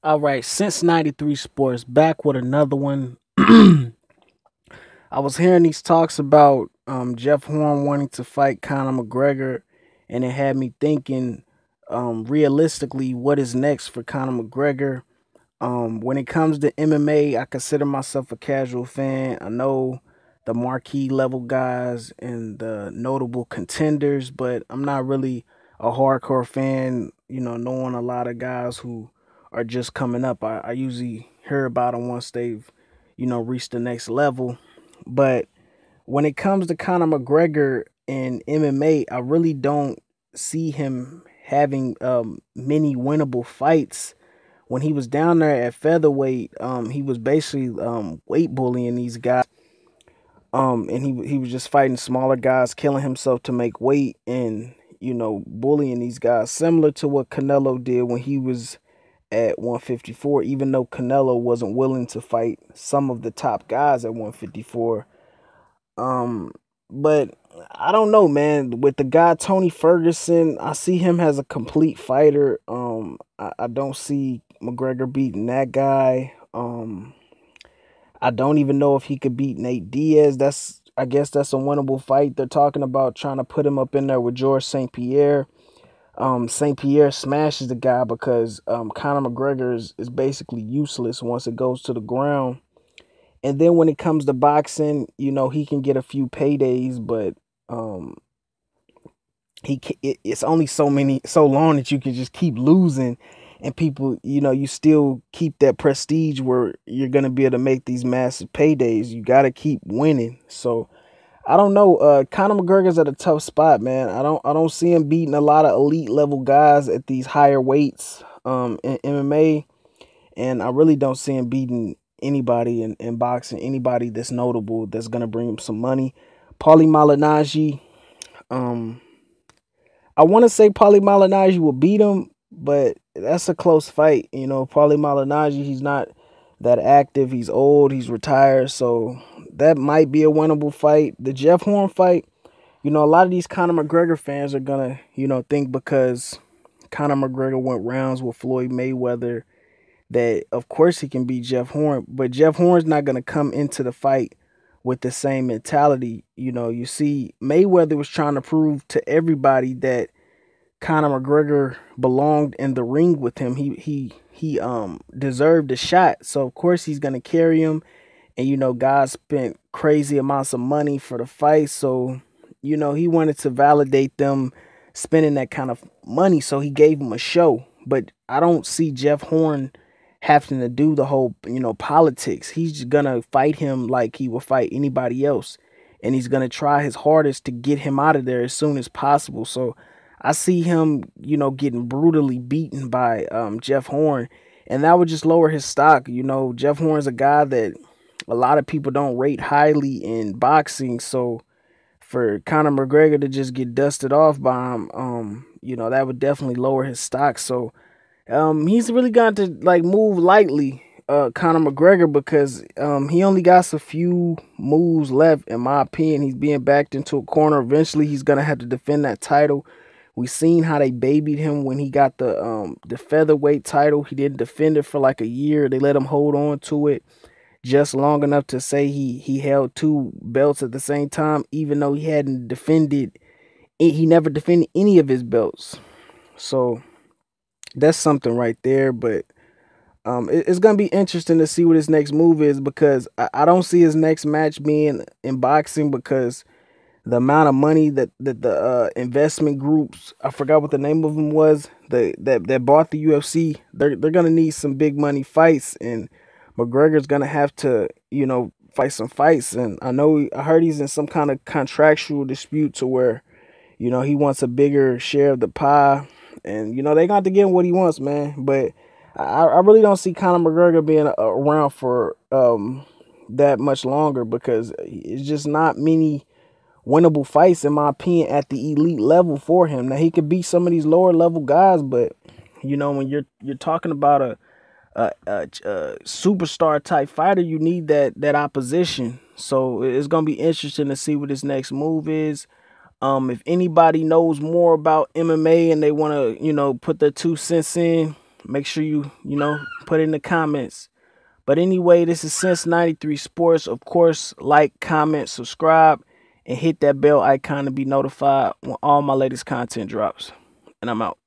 All right, since 93 Sports, back with another one. I was hearing these talks about Jeff Horn wanting to fight Conor McGregor, and it had me thinking realistically, what is next for Conor McGregor? When it comes to MMA, I consider myself a casual fan. I know the marquee level guys and the notable contenders, but I'm not really a hardcore fan, knowing a lot of guys who are just coming up. I usually hear about them once they've, reached the next level. But when it comes to Conor McGregor in MMA, I really don't see him having many winnable fights. When he was down there at featherweight, he was basically weight bullying these guys. And he was just fighting smaller guys, killing himself to make weight, and bullying these guys, similar to what Canelo did when he was at 154. Even though Canelo wasn't willing to fight some of the top guys at 154, but I don't know, man. With the guy Tony Ferguson, I see him as a complete fighter. I don't see McGregor beating that guy. I don't even know if he could beat Nate Diaz. I guess that's a winnable fight. They're talking about trying to put him up in there with George St. Pierre. St. Pierre smashes the guy because Conor McGregor is basically useless once it goes to the ground. And then when it comes to boxing, he can get a few paydays, but um, it's only so long that you can just keep losing, and people, you still keep that prestige where you're gonna be able to make these massive paydays. You got to keep winning. So I don't know. Conor McGregor's at a tough spot, man. I don't see him beating a lot of elite level guys at these higher weights in MMA, and I really don't see him beating anybody in boxing, anybody that's notable that's gonna bring him some money. Paulie Malignaggi, um, I want to say Paulie Malignaggi will beat him, but that's a close fight. Paulie Malignaggi, he's not that active. He's old. He's retired, so that might be a winnable fight. The Jeff Horn fight, a lot of these Conor McGregor fans are gonna, think because Conor McGregor went rounds with Floyd Mayweather that of course he can beat Jeff Horn, but Jeff Horn's not gonna come into the fight with the same mentality. You see, Mayweather was trying to prove to everybody that Conor McGregor belonged in the ring with him. He deserved a shot. So of course he's gonna carry him. And guys spent crazy amounts of money for the fight. So, he wanted to validate them spending that kind of money. So he gave him a show. But I don't see Jeff Horn having to do the whole, politics. He's gonna fight him like he will fight anybody else. And he's gonna try his hardest to get him out of there as soon as possible. So I see him, getting brutally beaten by Jeff Horn, and that would just lower his stock. Jeff Horn's a guy that a lot of people don't rate highly in boxing. So for Conor McGregor to just get dusted off by him, that would definitely lower his stock. So he's really got to move lightly, Conor McGregor, because he only got a few moves left. In my opinion, he's being backed into a corner. Eventually, he's gonna have to defend that title. We seen how they babied him when he got the featherweight title. He didn't defend it for like a year. They let him hold on to it just long enough to say he held two belts at the same time, even though he never defended any of his belts. So that's something right there. But it's gonna be interesting to see what his next move is, because I don't see his next match being in boxing, because the amount of money that the investment groups, I forgot what the name of them was, that bought the UFC, they're gonna need some big money fights, and McGregor's gonna have to, fight some fights. And I heard he's in some kind of contractual dispute to where, he wants a bigger share of the pie, and they got to get him what he wants, man. But I really don't see Conor McGregor being around for that much longer, because it's just not many winnable fights, in my opinion, at the elite level for him. Now he could beat some of these lower level guys, but when you're talking about a superstar type fighter, you need that opposition. So it's gonna be interesting to see what his next move is. If anybody knows more about MMA and they want to, put their 2 cents in, Make sure you know, put it in the comments. But anyway, this is Since 93 Sports. Of course, like, comment, subscribe, and hit that bell icon to be notified when all my latest content drops. And I'm out.